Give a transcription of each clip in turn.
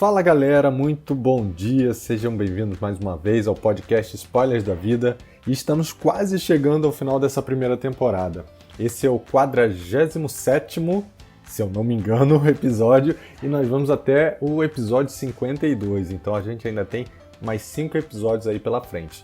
Fala galera, muito bom dia, sejam bem-vindos mais uma vez ao podcast Spoilers da Vida e estamos quase chegando ao final dessa primeira temporada. Esse é o 47º, se eu não me engano, episódio e nós vamos até o episódio 52, então a gente ainda tem mais 5 episódios aí pela frente.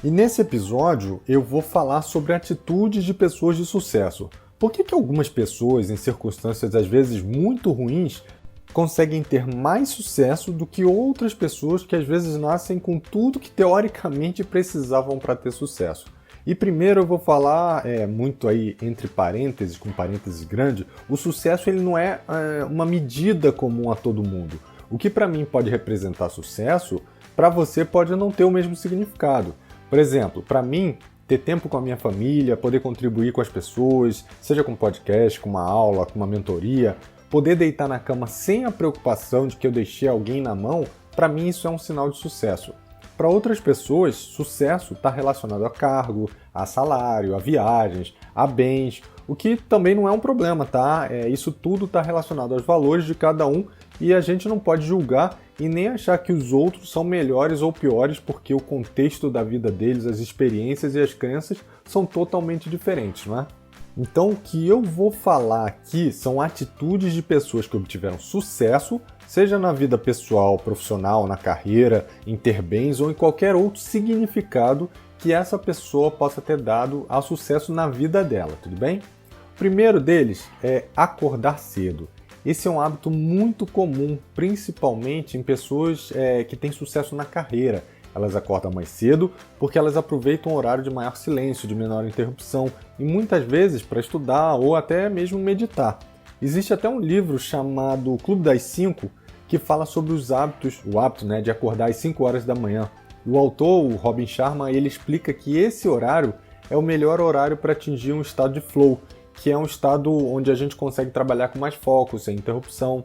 E nesse episódio eu vou falar sobre atitudes de pessoas de sucesso. Por que algumas pessoas, em circunstâncias às vezes muito ruins, conseguem ter mais sucesso do que outras pessoas que às vezes nascem com tudo que teoricamente precisavam para ter sucesso? E primeiro eu vou falar, muito aí entre parênteses, com parênteses grande, o sucesso ele não é uma medida comum a todo mundo. O que para mim pode representar sucesso, para você pode não ter o mesmo significado. Por exemplo, para mim, ter tempo com a minha família, poder contribuir com as pessoas, seja com podcast, com uma aula, com uma mentoria, poder deitar na cama sem a preocupação de que eu deixei alguém na mão, para mim isso é um sinal de sucesso. Para outras pessoas, sucesso está relacionado a cargo, a salário, a viagens, a bens, o que também não é um problema, tá? Isso tudo está relacionado aos valores de cada um e a gente não pode julgar e nem achar que os outros são melhores ou piores porque o contexto da vida deles, as experiências e as crenças são totalmente diferentes, não é? Então, o que eu vou falar aqui são atitudes de pessoas que obtiveram sucesso, seja na vida pessoal, profissional, na carreira, em ter bens ou em qualquer outro significado que essa pessoa possa ter dado ao sucesso na vida dela, tudo bem? O primeiro deles é acordar cedo. Esse é um hábito muito comum, principalmente em pessoas que têm sucesso na carreira. Elas acordam mais cedo porque elas aproveitam o horário de maior silêncio, de menor interrupção e muitas vezes para estudar ou até mesmo meditar. Existe até um livro chamado Clube das 5 que fala sobre o hábito de acordar às 5 horas da manhã. E o autor, o Robin Sharma, ele explica que esse horário é o melhor horário para atingir um estado de flow, que é um estado onde a gente consegue trabalhar com mais foco, sem interrupção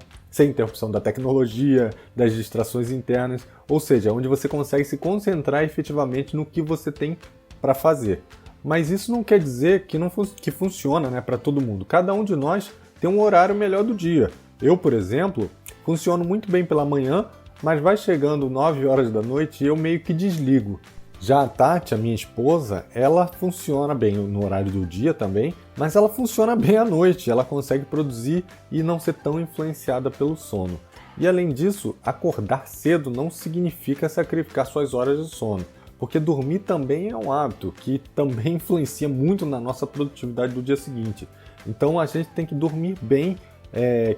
da tecnologia, das distrações internas, ou seja, onde você consegue se concentrar efetivamente no que você tem para fazer. Mas isso não quer dizer que funciona, para todo mundo. Cada um de nós tem um horário melhor do dia. Eu, por exemplo, funciono muito bem pela manhã, mas vai chegando 9 horas da noite e eu meio que desligo. Já a Tati, a minha esposa, ela funciona bem no horário do dia também, mas ela funciona bem à noite, ela consegue produzir e não ser tão influenciada pelo sono. E além disso, acordar cedo não significa sacrificar suas horas de sono, porque dormir também é um hábito que também influencia muito na nossa produtividade do dia seguinte. Então a gente tem que dormir bem,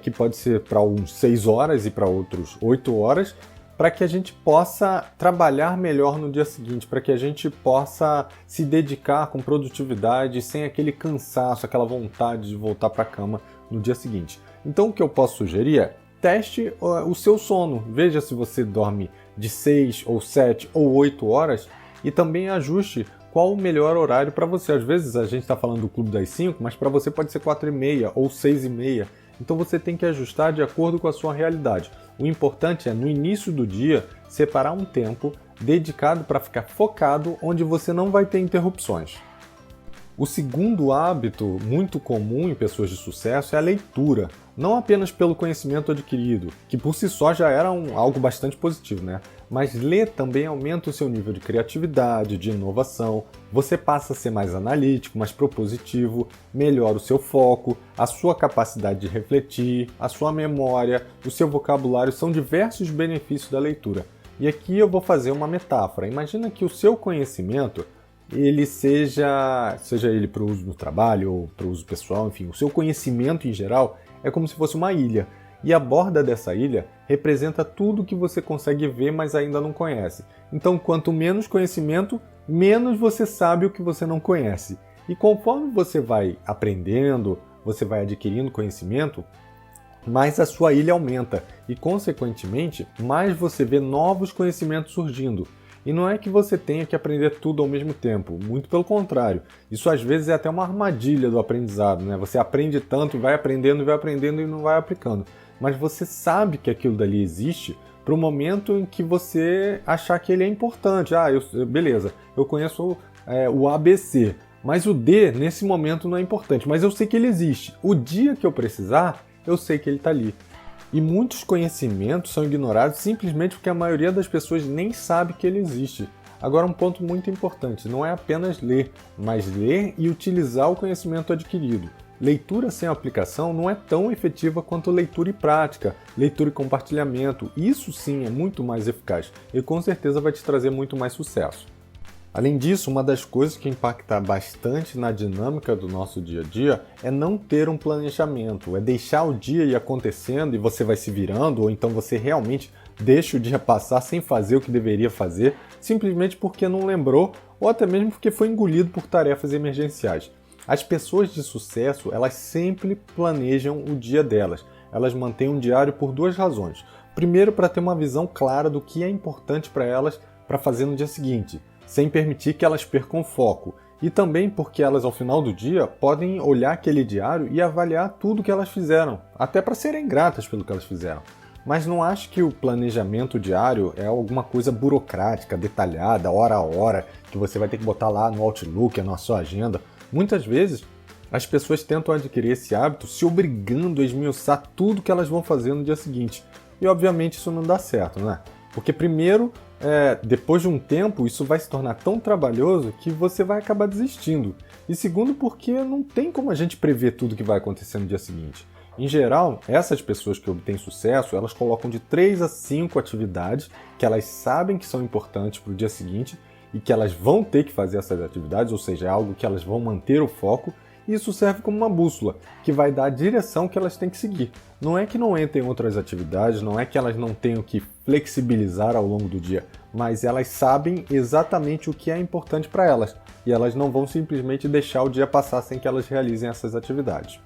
que pode ser para uns 6 horas e para outros 8 horas, para que a gente possa trabalhar melhor no dia seguinte, para que a gente possa se dedicar com produtividade, sem aquele cansaço, aquela vontade de voltar para a cama no dia seguinte. Então o que eu posso sugerir é, teste o seu sono, veja se você dorme de 6 ou 7 ou 8 horas e também ajuste qual o melhor horário para você. Às vezes a gente está falando do Clube das 5, mas para você pode ser 4h30 ou 6h30. Então você tem que ajustar de acordo com a sua realidade. O importante é, no início do dia, separar um tempo dedicado para ficar focado, onde você não vai ter interrupções. O segundo hábito muito comum em pessoas de sucesso é a leitura. Não apenas pelo conhecimento adquirido, que por si só já era algo bastante positivo, Mas ler também aumenta o seu nível de criatividade, de inovação, você passa a ser mais analítico, mais propositivo, melhora o seu foco, a sua capacidade de refletir, a sua memória, o seu vocabulário, são diversos benefícios da leitura. E aqui eu vou fazer uma metáfora. Imagina que o seu conhecimento, ele seja ele para o uso no trabalho ou para o uso pessoal, enfim, o seu conhecimento em geral é como se fosse uma ilha. E a borda dessa ilha representa tudo que você consegue ver, mas ainda não conhece. Então, quanto menos conhecimento, menos você sabe o que você não conhece. E conforme você vai aprendendo, você vai adquirindo conhecimento, mais a sua ilha aumenta. E, consequentemente, mais você vê novos conhecimentos surgindo. E não é que você tenha que aprender tudo ao mesmo tempo, muito pelo contrário. Isso às vezes é até uma armadilha do aprendizado, Você aprende tanto, vai aprendendo e não vai aplicando. Mas você sabe que aquilo dali existe para o momento em que você achar que ele é importante. Beleza, eu conheço o ABC, mas o D nesse momento não é importante, mas eu sei que ele existe. O dia que eu precisar, eu sei que ele está ali. E muitos conhecimentos são ignorados simplesmente porque a maioria das pessoas nem sabe que ele existe. Agora, um ponto muito importante, não é apenas ler, mas ler e utilizar o conhecimento adquirido. Leitura sem aplicação não é tão efetiva quanto leitura e prática, leitura e compartilhamento. Isso sim é muito mais eficaz e com certeza vai te trazer muito mais sucesso. Além disso, uma das coisas que impacta bastante na dinâmica do nosso dia a dia é não ter um planejamento, é deixar o dia ir acontecendo e você vai se virando, ou então você realmente deixa o dia passar sem fazer o que deveria fazer, simplesmente porque não lembrou, ou até mesmo porque foi engolido por tarefas emergenciais. As pessoas de sucesso, elas sempre planejam o dia delas. Elas mantêm um diário por duas razões. Primeiro, para ter uma visão clara do que é importante para elas para fazer no dia seguinte, sem permitir que elas percam o foco. E também porque elas, ao final do dia, podem olhar aquele diário e avaliar tudo que elas fizeram, até para serem gratas pelo que elas fizeram. Mas não acho que o planejamento diário é alguma coisa burocrática, detalhada, hora a hora, que você vai ter que botar lá no Outlook, na sua agenda. Muitas vezes, as pessoas tentam adquirir esse hábito se obrigando a esmiuçar tudo que elas vão fazer no dia seguinte. E, obviamente, isso não dá certo, né? Porque, primeiro, depois de um tempo, isso vai se tornar tão trabalhoso que você vai acabar desistindo. E segundo, porque não tem como a gente prever tudo que vai acontecer no dia seguinte. Em geral, essas pessoas que obtêm sucesso, elas colocam de 3 a 5 atividades que elas sabem que são importantes para o dia seguinte e que elas vão ter que fazer essas atividades, ou seja, é algo que elas vão manter o foco, e isso serve como uma bússola, que vai dar a direção que elas têm que seguir. Não é que não entrem outras atividades, não é que elas não tenham que flexibilizar ao longo do dia, mas elas sabem exatamente o que é importante para elas, e elas não vão simplesmente deixar o dia passar sem que elas realizem essas atividades.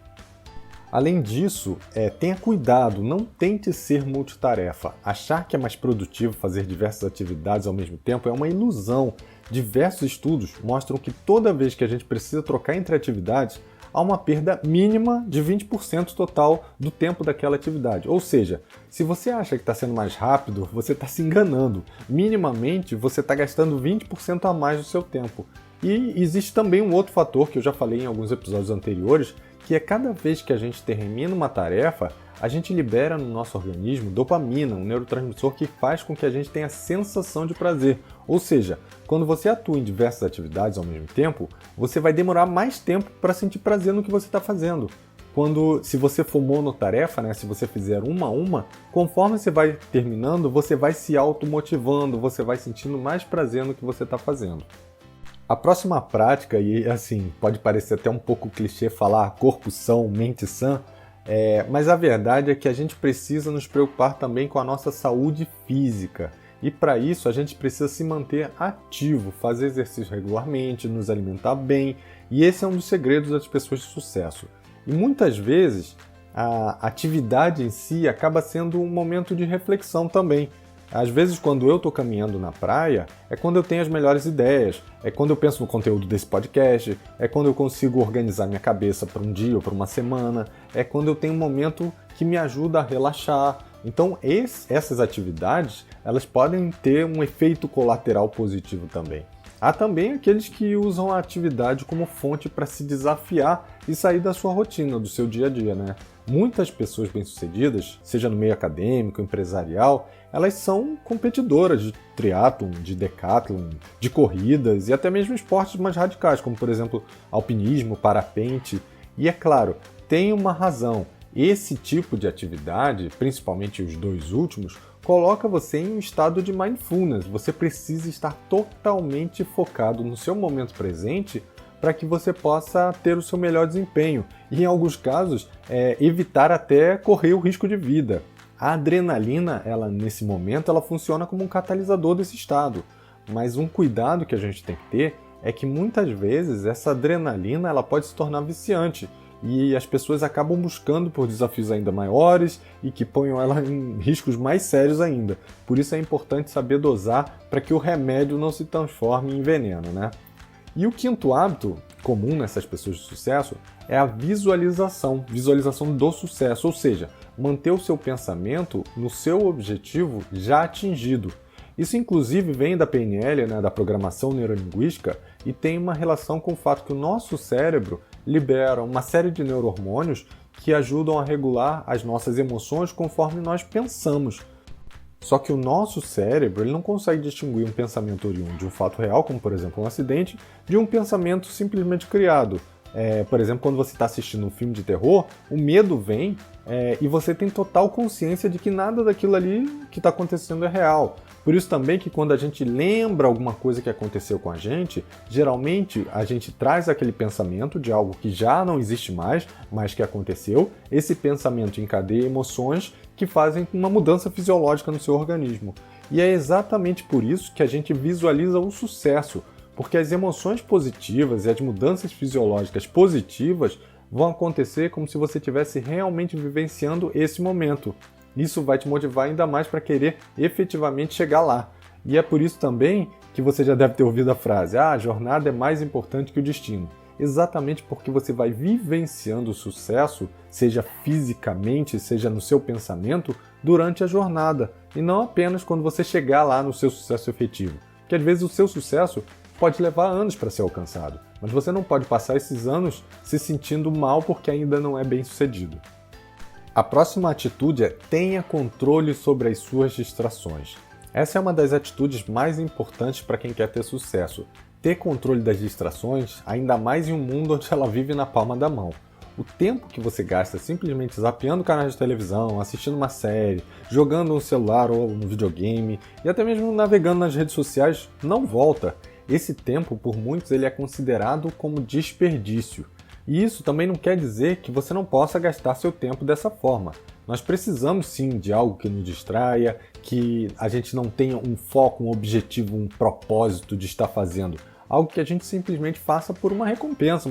Além disso, tenha cuidado, não tente ser multitarefa. Achar que é mais produtivo fazer diversas atividades ao mesmo tempo é uma ilusão. Diversos estudos mostram que toda vez que a gente precisa trocar entre atividades, há uma perda mínima de 20% total do tempo daquela atividade. Ou seja, se você acha que está sendo mais rápido, você está se enganando. Minimamente, você está gastando 20% a mais do seu tempo. E existe também um outro fator que eu já falei em alguns episódios anteriores, que é cada vez que a gente termina uma tarefa, a gente libera no nosso organismo dopamina, um neurotransmissor que faz com que a gente tenha sensação de prazer. Ou seja, quando você atua em diversas atividades ao mesmo tempo, você vai demorar mais tempo para sentir prazer no que você está fazendo. Se você for monotarefa, se você fizer uma a uma, conforme você vai terminando, você vai se automotivando, você vai sentindo mais prazer no que você está fazendo. A próxima prática, e assim, pode parecer até um pouco clichê falar corpo são, mente sã, mas a verdade é que a gente precisa nos preocupar também com a nossa saúde física. E para isso a gente precisa se manter ativo, fazer exercício regularmente, nos alimentar bem, e esse é um dos segredos das pessoas de sucesso. E muitas vezes a atividade em si acaba sendo um momento de reflexão também. Às vezes, quando eu estou caminhando na praia, é quando eu tenho as melhores ideias, é quando eu penso no conteúdo desse podcast, é quando eu consigo organizar minha cabeça para um dia ou para uma semana, é quando eu tenho um momento que me ajuda a relaxar. Então, essas atividades, elas podem ter um efeito colateral positivo também. Há também aqueles que usam a atividade como fonte para se desafiar e sair da sua rotina, do seu dia a dia, né? Muitas pessoas bem-sucedidas, seja no meio acadêmico, empresarial, elas são competidoras de triatlon, de decathlon, de corridas e até mesmo esportes mais radicais, como por exemplo alpinismo, parapente. E é claro, tem uma razão. Esse tipo de atividade, principalmente os dois últimos, coloca você em um estado de mindfulness. Você precisa estar totalmente focado no seu momento presente para que você possa ter o seu melhor desempenho e, em alguns casos, evitar até correr o risco de vida. A adrenalina, nesse momento, ela funciona como um catalisador desse estado, mas um cuidado que a gente tem que ter é que muitas vezes essa adrenalina ela pode se tornar viciante e as pessoas acabam buscando por desafios ainda maiores e que ponham ela em riscos mais sérios ainda. Por isso é importante saber dosar para que o remédio não se transforme em veneno, né? E o quinto hábito comum nessas pessoas de sucesso é a visualização do sucesso, ou seja, manter o seu pensamento no seu objetivo já atingido. Isso inclusive vem da PNL, da programação neurolinguística, e tem uma relação com o fato que o nosso cérebro libera uma série de neurohormônios que ajudam a regular as nossas emoções conforme nós pensamos. Só que o nosso cérebro ele não consegue distinguir um pensamento oriundo de um fato real, como por exemplo um acidente, de um pensamento simplesmente criado. Por exemplo, quando você está assistindo um filme de terror, o medo vem e você tem total consciência de que nada daquilo ali que está acontecendo é real. Por isso também que quando a gente lembra alguma coisa que aconteceu com a gente, geralmente a gente traz aquele pensamento de algo que já não existe mais, mas que aconteceu. Esse pensamento encadeia emoções que fazem uma mudança fisiológica no seu organismo. E é exatamente por isso que a gente visualiza o sucesso, porque as emoções positivas e as mudanças fisiológicas positivas vão acontecer como se você estivesse realmente vivenciando esse momento. Isso vai te motivar ainda mais para querer efetivamente chegar lá. E é por isso também que você já deve ter ouvido a frase: a jornada é mais importante que o destino. Exatamente porque você vai vivenciando o sucesso, seja fisicamente, seja no seu pensamento, durante a jornada, e não apenas quando você chegar lá no seu sucesso efetivo. Porque às vezes o seu sucesso pode levar anos para ser alcançado, mas você não pode passar esses anos se sentindo mal porque ainda não é bem sucedido. A próxima atitude é: tenha controle sobre as suas distrações. Essa é uma das atitudes mais importantes para quem quer ter sucesso. Ter controle das distrações, ainda mais em um mundo onde ela vive na palma da mão. O tempo que você gasta simplesmente zapeando canais de televisão, assistindo uma série, jogando no celular ou no videogame e até mesmo navegando nas redes sociais não volta. Esse tempo, por muitos, ele é considerado como desperdício. E isso também não quer dizer que você não possa gastar seu tempo dessa forma. Nós precisamos sim de algo que nos distraia, que a gente não tenha um foco, um objetivo, um propósito de estar fazendo. Algo que a gente simplesmente faça por uma recompensa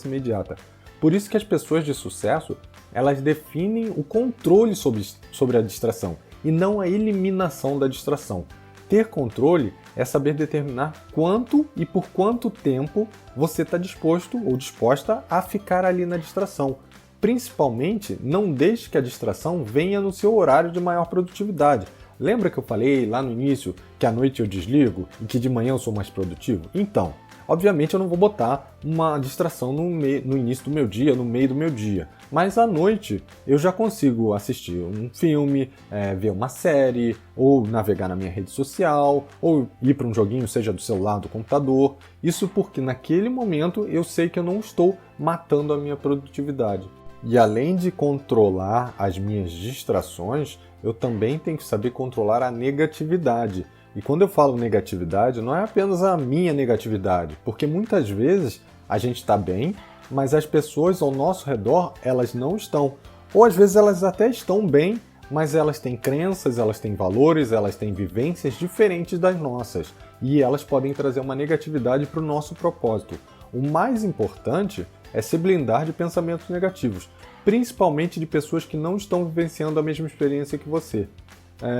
imediata. Por isso que as pessoas de sucesso, elas definem o controle sobre a distração e não a eliminação da distração. Ter controle é saber determinar quanto e por quanto tempo você está disposto ou disposta a ficar ali na distração. Principalmente, não deixe que a distração venha no seu horário de maior produtividade. Lembra que eu falei lá no início que à noite eu desligo e que de manhã eu sou mais produtivo? Então, obviamente eu não vou botar uma distração no início do meu dia, no meio do meu dia. Mas à noite eu já consigo assistir um filme, ver uma série, ou navegar na minha rede social, ou ir para um joguinho, seja do celular, do computador. Isso porque naquele momento eu sei que eu não estou matando a minha produtividade. E além de controlar as minhas distrações, eu também tenho que saber controlar a negatividade. E quando eu falo negatividade, não é apenas a minha negatividade, porque muitas vezes a gente está bem, mas as pessoas ao nosso redor, elas não estão. Ou às vezes elas até estão bem, mas elas têm crenças, elas têm valores, elas têm vivências diferentes das nossas. E elas podem trazer uma negatividade para o nosso propósito. O mais importante é se blindar de pensamentos negativos, principalmente de pessoas que não estão vivenciando a mesma experiência que você.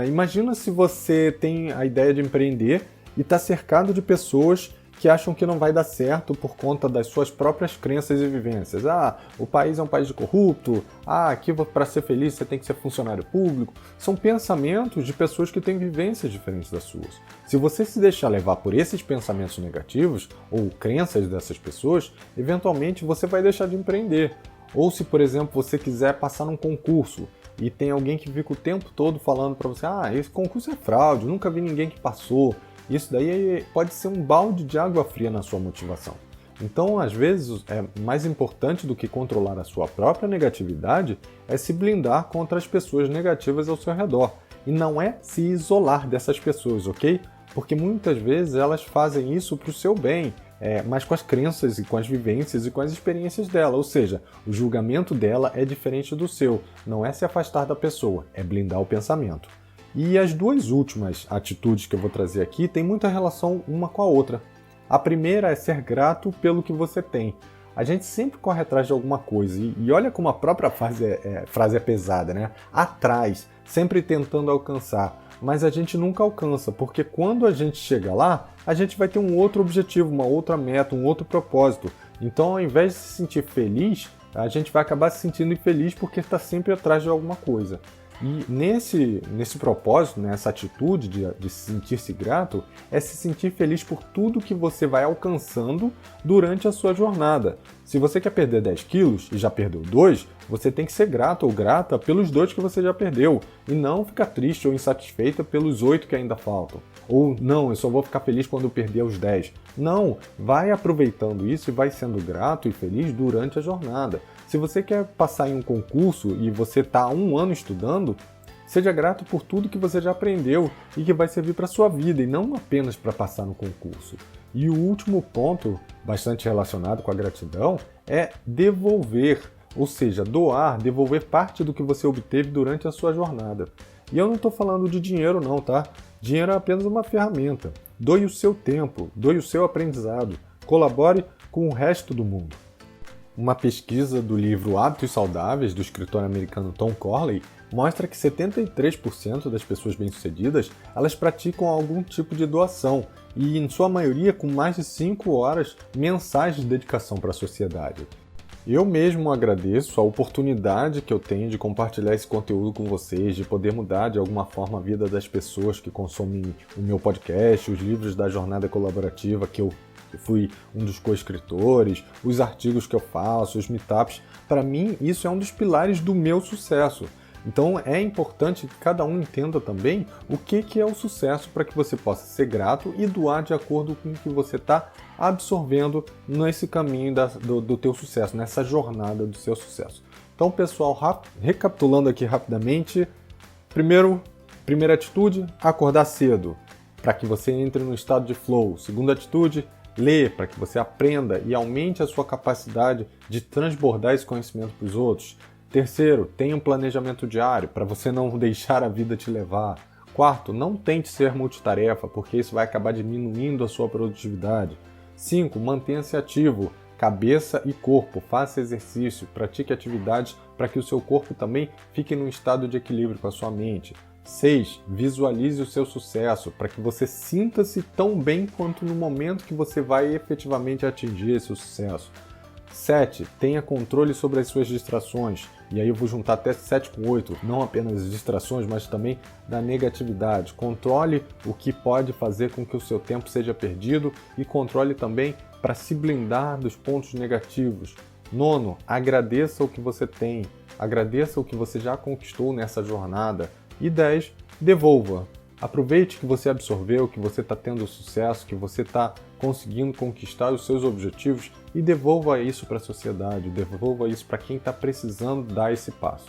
Imagina se você tem a ideia de empreender e está cercado de pessoas que acham que não vai dar certo por conta das suas próprias crenças e vivências. O país é um país corrupto, aqui para ser feliz você tem que ser funcionário público. São pensamentos de pessoas que têm vivências diferentes das suas. Se você se deixar levar por esses pensamentos negativos ou crenças dessas pessoas, eventualmente você vai deixar de empreender. Ou se, por exemplo, você quiser passar num concurso e tem alguém que fica o tempo todo falando para você: esse concurso é fraude, nunca vi ninguém que passou. Isso daí pode ser um balde de água fria na sua motivação. Então, às vezes, mais importante do que controlar a sua própria negatividade é se blindar contra as pessoas negativas ao seu redor. E não é se isolar dessas pessoas, ok? Porque muitas vezes elas fazem isso para o seu bem, mas com as crenças e com as vivências e com as experiências dela. Ou seja, o julgamento dela é diferente do seu. Não é se afastar da pessoa, é blindar o pensamento. E as duas últimas atitudes que eu vou trazer aqui têm muita relação uma com a outra. A primeira é ser grato pelo que você tem. A gente sempre corre atrás de alguma coisa, e olha como a própria frase é pesada, né? Atrás, sempre tentando alcançar, mas a gente nunca alcança, porque quando a gente chega lá, a gente vai ter um outro objetivo, uma outra meta, um outro propósito. Então, ao invés de se sentir feliz, a gente vai acabar se sentindo infeliz porque está sempre atrás de alguma coisa. E nesse propósito, nessa atitude de sentir-se grato, é se sentir feliz por tudo que você vai alcançando durante a sua jornada. Se você quer perder 10 quilos e já perdeu 2, você tem que ser grato ou grata pelos 2 que você já perdeu e não ficar triste ou insatisfeita pelos 8 que ainda faltam. Ou não, eu só vou ficar feliz quando eu perder os 10. Não, vai aproveitando isso e vai sendo grato e feliz durante a jornada. Se você quer passar em um concurso e você está há 1 ano estudando, seja grato por tudo que você já aprendeu e que vai servir para a sua vida e não apenas para passar no concurso. E o último ponto, bastante relacionado com a gratidão, é devolver, ou seja, doar, devolver parte do que você obteve durante a sua jornada. E eu não estou falando de dinheiro não, tá? Dinheiro é apenas uma ferramenta. Doe o seu tempo, doe o seu aprendizado, colabore com o resto do mundo. Uma pesquisa do livro Hábitos Saudáveis, do escritor americano Tom Corley, mostra que 73% das pessoas bem-sucedidas, elas praticam algum tipo de doação, e em sua maioria com mais de 5 horas mensais de dedicação para a sociedade. Eu mesmo agradeço a oportunidade que eu tenho de compartilhar esse conteúdo com vocês, de poder mudar de alguma forma a vida das pessoas que consomem o meu podcast, os livros da Jornada Colaborativa que eu fui um dos co-escritores, os artigos que eu faço, os meetups. Para mim, isso é um dos pilares do meu sucesso. Então é importante que cada um entenda também o que é o sucesso para que você possa ser grato e doar de acordo com o que você está absorvendo nesse caminho do teu sucesso, nessa jornada do seu sucesso. Então, pessoal, recapitulando aqui rapidamente, primeira atitude, acordar cedo, para que você entre no estado de flow. Segunda atitude, ler, para que você aprenda e aumente a sua capacidade de transbordar esse conhecimento para os outros. Terceiro, tenha um planejamento diário para você não deixar a vida te levar. Quarto, não tente ser multitarefa, porque isso vai acabar diminuindo a sua produtividade. 5. Mantenha-se ativo, cabeça e corpo. Faça exercício, pratique atividades para que o seu corpo também fique num estado de equilíbrio com a sua mente. 6. Visualize o seu sucesso, para que você sinta-se tão bem quanto no momento que você vai efetivamente atingir esse sucesso. 7. Tenha controle sobre as suas distrações. E aí eu vou juntar até 7 com 8, não apenas as distrações, mas também da negatividade. Controle o que pode fazer com que o seu tempo seja perdido e controle também para se blindar dos pontos negativos. 9. Agradeça o que você tem. Agradeça o que você já conquistou nessa jornada. E 10. Devolva. Aproveite que você absorveu, que você está tendo sucesso, que você está conseguindo conquistar os seus objetivos e devolva isso para a sociedade, devolva isso para quem está precisando dar esse passo.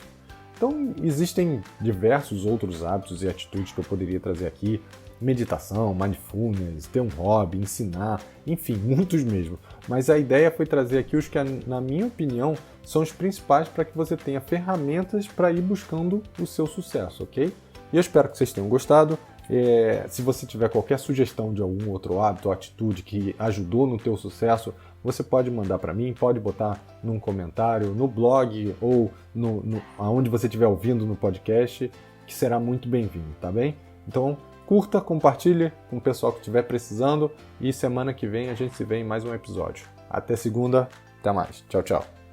Então, existem diversos outros hábitos e atitudes que eu poderia trazer aqui. Meditação, mindfulness, ter um hobby, ensinar, enfim, muitos mesmo. Mas a ideia foi trazer aqui os que, na minha opinião, são os principais para que você tenha ferramentas para ir buscando o seu sucesso, ok? E eu espero que vocês tenham gostado. Se você tiver qualquer sugestão de algum outro hábito ou atitude que ajudou no teu sucesso, você pode mandar para mim, pode botar num comentário, no blog ou aonde você estiver ouvindo no podcast, que será muito bem-vindo, tá bem? Então, curta, compartilhe com o pessoal que estiver precisando e semana que vem a gente se vê em mais um episódio. Até segunda, até mais. Tchau, tchau.